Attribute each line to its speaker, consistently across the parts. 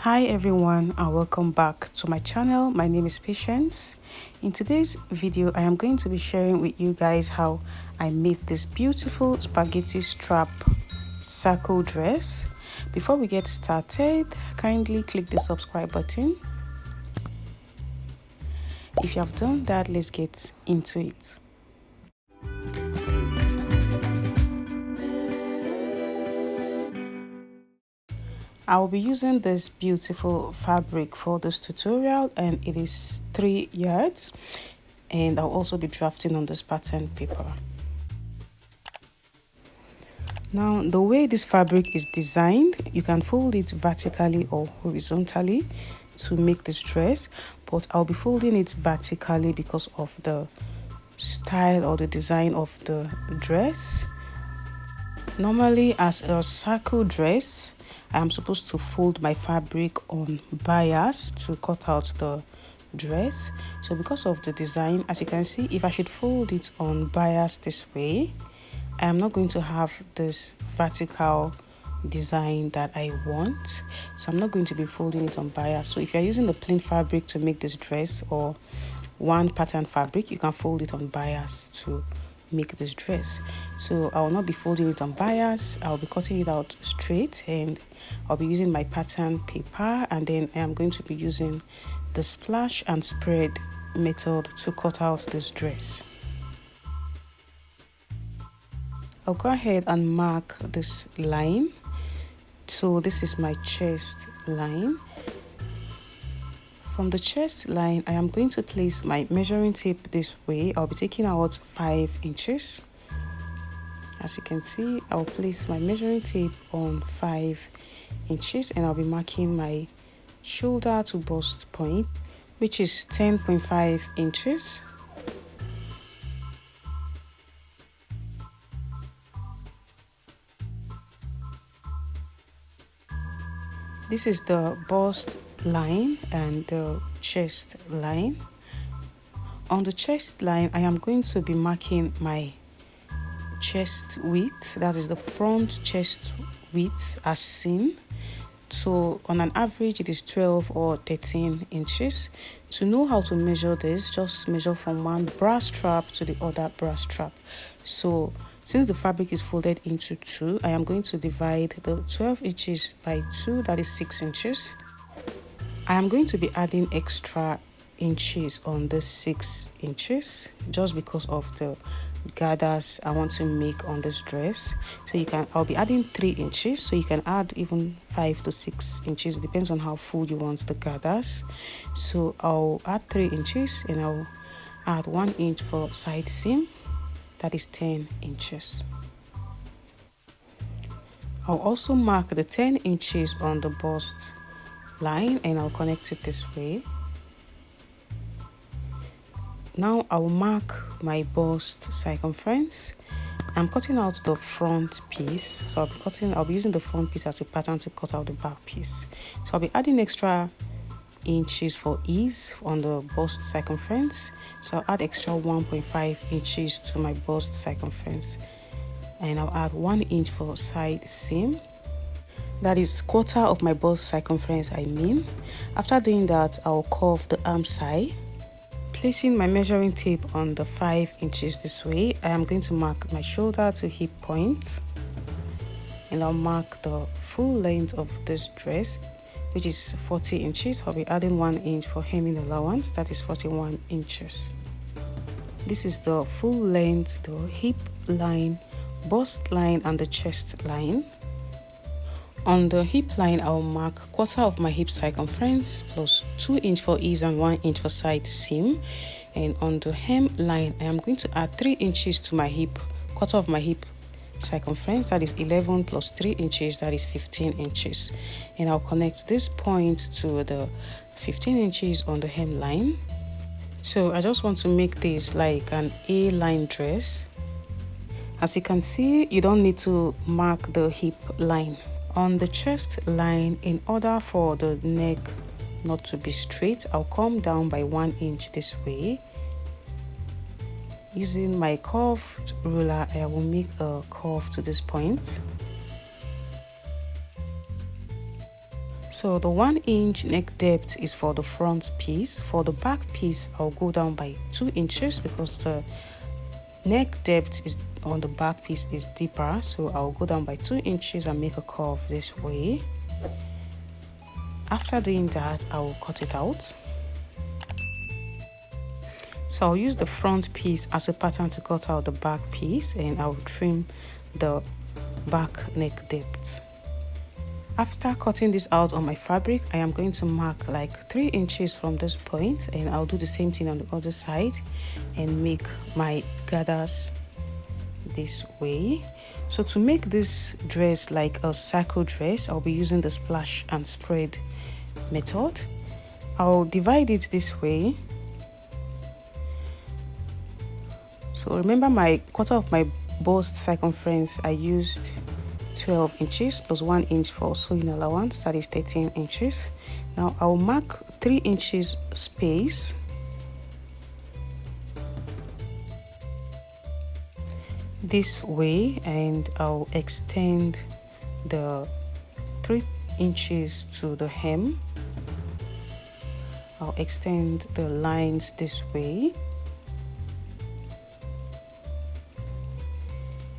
Speaker 1: Hi everyone and welcome back to my channel. My name is Patience. In today's video I am going to be sharing with you guys how I made this beautiful spaghetti strap circle dress. Before we get started, kindly click the subscribe button. If you have done that, let's get into it. I will be using this beautiful fabric for this tutorial, and it is 3 yards, and I'll also be drafting on this pattern paper. Now, the way this fabric is designed, you can fold it vertically or horizontally to make this dress, but I'll be folding it vertically because of the style or the design of the dress. Normally, as a circle dress, I'm supposed to fold my fabric on bias to cut out the dress. So because of the design, as you can see, if I should fold it on bias this way, I am not going to have this vertical design that I want. So I'm not going to be folding it on bias. So if you're using the plain fabric to make this dress or one pattern fabric, you can fold it on bias to make this dress. So I will not be folding it on bias. I'll be cutting it out straight, and I'll be using my pattern paper, and then I am going to be using the splash and spread method to cut out this dress. I'll go ahead and mark this line. So this is my chest line. From the chest line, I am going to place my measuring tape this way. I'll be taking out 5 inches. As you can see, I'll place my measuring tape on 5 inches, and I'll be marking my shoulder to bust point, which is 10.5 inches. This is the bust line and the chest line. On the chest line, I am going to be marking my chest width, that is the front chest width as seen. So on an average it is 12 or 13 inches. To know how to measure this, just measure from one bra strap to the other bra strap. So since the fabric is folded into 2, I am going to divide the 12 inches by 2, that is 6 inches. I am going to be adding extra inches on the 6 inches just because of the gathers I want to make on this dress. So I'll be adding 3 inches, so you can add even 5 to 6 inches, depends on how full you want the gathers. So I'll add 3 inches, and I'll add 1 inch for side seam, that is 10 inches. I'll also mark the 10 inches on the bust line, and I'll connect it this way. Now I'll mark my bust circumference. I'm cutting out the front piece, so I'll be using the front piece as a pattern to cut out the back piece. So I'll be adding extra inches for ease on the bust circumference. So I'll add extra 1.5 inches to my bust circumference, and I'll add 1 inch for side seam. That is quarter of my bust circumference, I mean. After doing that, I'll curve the arm side. Placing my measuring tape on the 5 inches this way, I am going to mark my shoulder to hip point, and I'll mark the full length of this dress, which is 40 inches. I'll be adding 1 inch for hemming allowance, that is 41 inches. This is the full length, the hip line, bust line, and the chest line. On the hip line, I'll mark quarter of my hip circumference plus 2 inch for ease and 1 inch for side seam. And on the hem line, I am going to add 3 inches to my hip, quarter of my hip circumference, that is 11 plus 3 inches, that is 15 inches. And I'll connect this point to the 15 inches on the hem line. So I just want to make this like an A-line dress. As you can see, you don't need to mark the hip line. On the chest line, in order for the neck not to be straight, I'll come down by 1 inch this way. Using my curved ruler, I will make a curve to this point. So the 1 inch neck depth is for the front piece. For the back piece, I'll go down by 2 inches because the neck depth is on the back piece is deeper. So I'll go down by 2 inches and make a curve this way. After doing that, I will cut it out. So I'll use the front piece as a pattern to cut out the back piece, and I'll trim the back neck depth. After cutting this out on my fabric, I am going to mark like 3 inches from this point, and I'll do the same thing on the other side and make my gathers this way. So to make this dress like a circle dress, I'll be using the splash and spread method. I'll divide it this way. So remember my quarter of my bust circumference, I used 12 inches plus 1 inch for sewing allowance, that is 13 inches. Now I'll mark 3 inches space this way, and I'll extend the 3 inches to the hem. I'll extend the lines this way,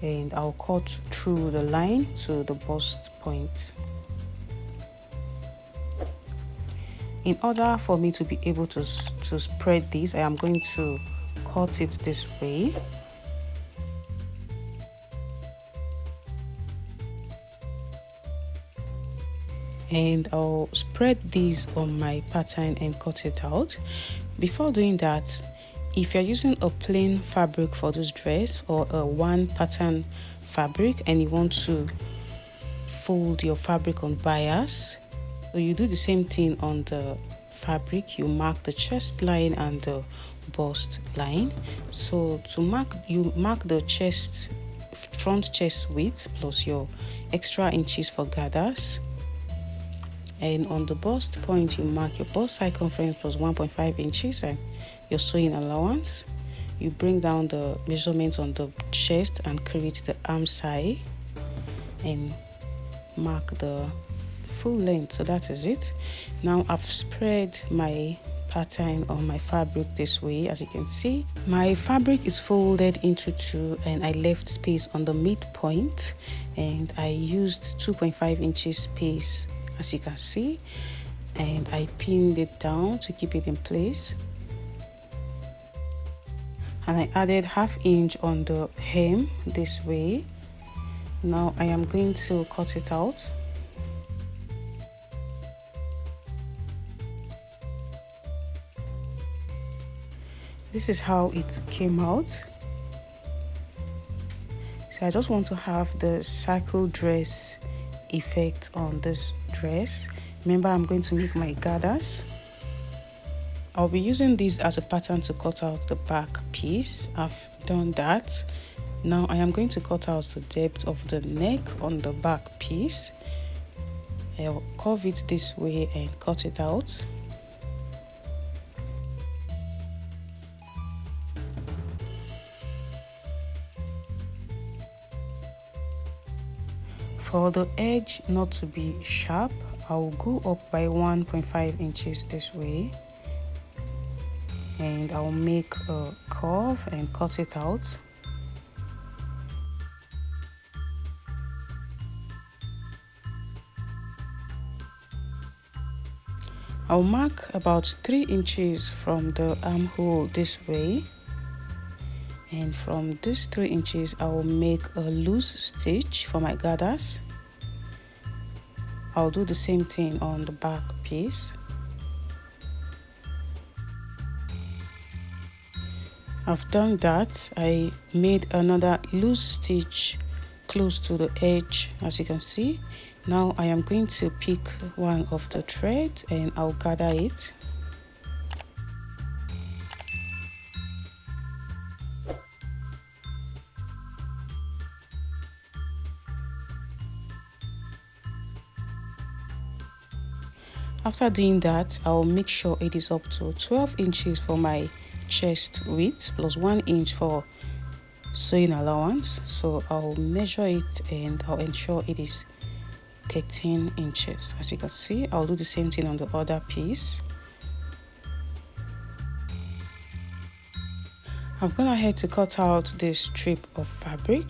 Speaker 1: and I'll cut through the line to the bust point. In order for me to be able to spread this, I am going to cut it this way. And I'll spread these on my pattern and cut it out. Before doing that, if you're using a plain fabric for this dress or a one pattern fabric and you want to fold your fabric on bias, so you do the same thing on the fabric. You mark the chest line and the bust line. So to mark, you mark the chest, front chest width plus your extra inches for gathers. And on the bust point, you mark your bust circumference plus 1.5 inches and your sewing allowance. You bring down the measurement on the chest and create the arm side and mark the full length. So that is it. Now I've spread my pattern on my fabric this way. As you can see, my fabric is folded into two and I left space on the midpoint, and I used 2.5 inches space, as you can see, and I pinned it down to keep it in place. And I added ½ inch on the hem this way. Now I am going to cut it out. This is how it came out. So I just want to have the circle dress effect on this dress. Remember, I'm going to make my gathers. I'll be using this as a pattern to cut out the back piece. I've done that. Now I am going to cut out the depth of the neck on the back piece. I'll curve it this way and cut it out. For the edge not to be sharp, I'll go up by 1.5 inches this way, and I'll make a curve and cut it out. I'll mark about 3 inches from the armhole this way, and from these 3 inches I will make a loose stitch for my gathers. I'll do the same thing on the back piece. I've done that. I made another loose stitch close to the edge, as you can see. Now I am going to pick one of the threads and I'll gather it. After doing that, I'll make sure it is up to 12 inches for my chest width plus 1 inch for sewing allowance. So I'll measure it and I'll ensure it is 13 inches. As you can see, I'll do the same thing on the other piece. I've gone ahead to cut out this strip of fabric.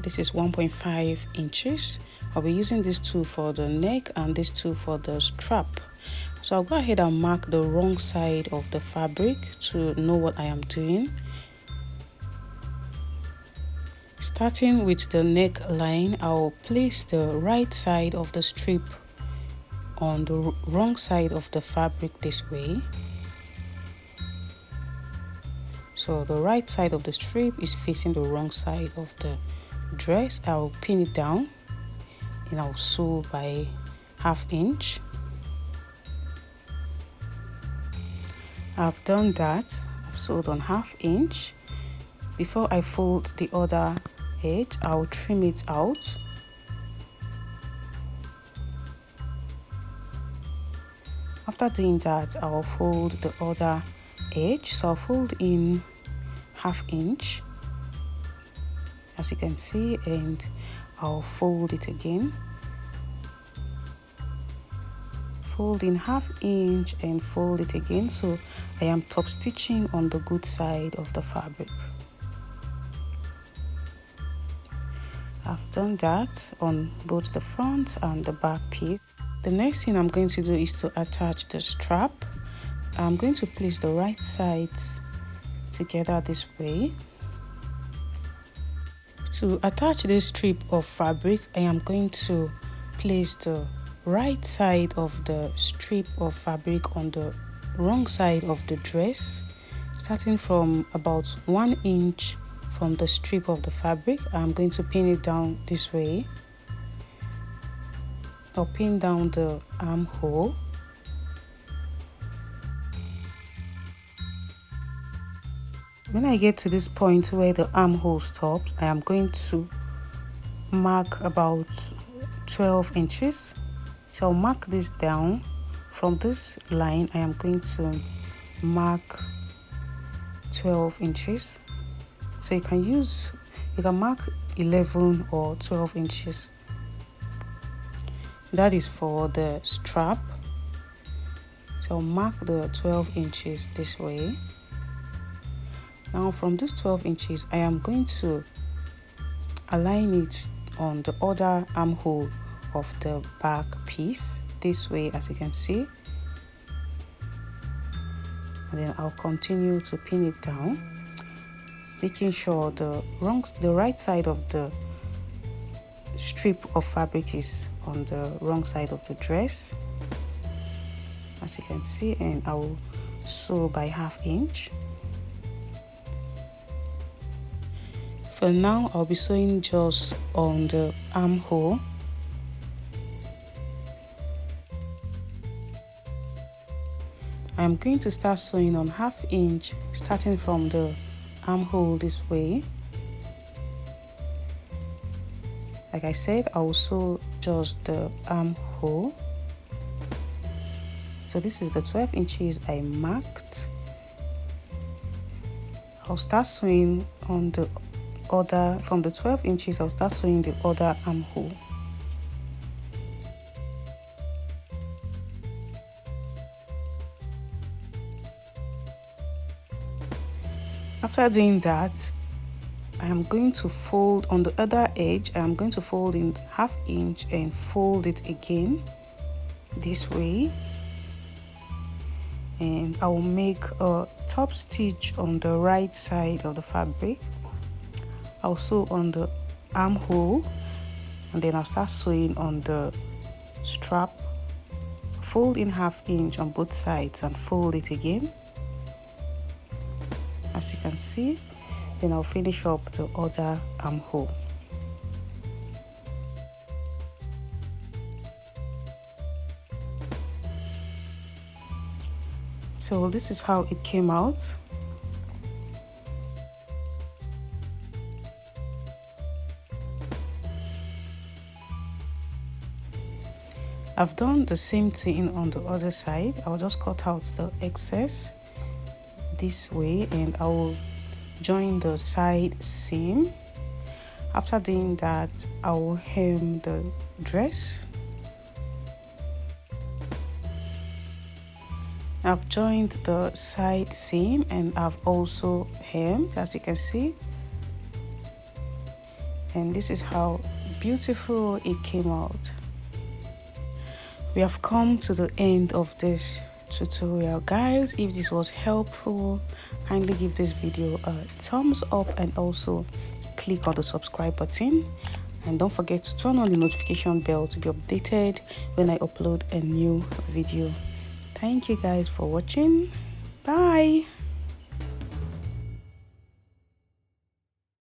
Speaker 1: This is 1.5 inches. I'll be using this tool for the neck and this tool for the strap. So I'll go ahead and mark the wrong side of the fabric to know what I am doing. Starting with the neckline, I'll place the right side of the strip on the wrong side of the fabric this way. So the right side of the strip is facing the wrong side of the dress. I'll pin it down and I'll sew by 1/2 inch. I've done that. I've sewed on 1/2 inch. Before I fold the other edge, I'll trim it out. After doing that, I'll fold the other edge. So I'll fold in 1/2 inch, as you can see, and I'll fold it again. Fold in 1/2 inch and fold it again. So I am top stitching on the good side of the fabric. I've done that on both the front and the back piece. The next thing I'm going to do is to attach the strap. I'm going to place the right sides together this way. To attach this strip of fabric, I am going to place the right side of the strip of fabric on the wrong side of the dress, starting from about 1 inch from the strip of the fabric. I'm going to pin it down this way. I'll pin down the armhole. When I get to this point where the armhole stops, I am going to mark about 12 inches. So I'll mark this down. From this line, I am going to mark 12 inches. So you can mark 11 or 12 inches. That is for the strap. So I'll mark the 12 inches this way. Now from this 12 inches, I am going to align it on the other armhole of the back piece this way, as you can see. And then I'll continue to pin it down, making sure the right side of the strip of fabric is on the wrong side of the dress, as you can see, and I will sew by 1/2 inch. For now, I'll be sewing just on the armhole. I'm going to start sewing on 1/2 inch, starting from the armhole this way. Like I said, I will sew just the armhole. So this is the 12 inches I marked. I'll start sewing on the other, from the 12 inches, I'll start sewing the other armhole. After doing that, I am going to fold on the other edge. I am going to fold in 1/2 inch and fold it again this way, and I will make a top stitch on the right side of the fabric. I'll sew on the armhole, and then I'll start sewing on the strap. Fold in 1/2 inch on both sides and fold it again, as you can see. Then I'll finish up the other armhole. So this is how it came out. I've done the same thing on the other side. I'll just cut out the excess this way, and I will join the side seam. After doing that, I will hem the dress. I've joined the side seam and I've also hemmed, as you can see. And this is how beautiful it came out. We have come to the end of this tutorial, guys. If this was helpful, kindly give this video a thumbs up and also click on the subscribe button, and don't forget to turn on the notification bell to be updated when I upload a new video. Thank you guys for watching. Bye.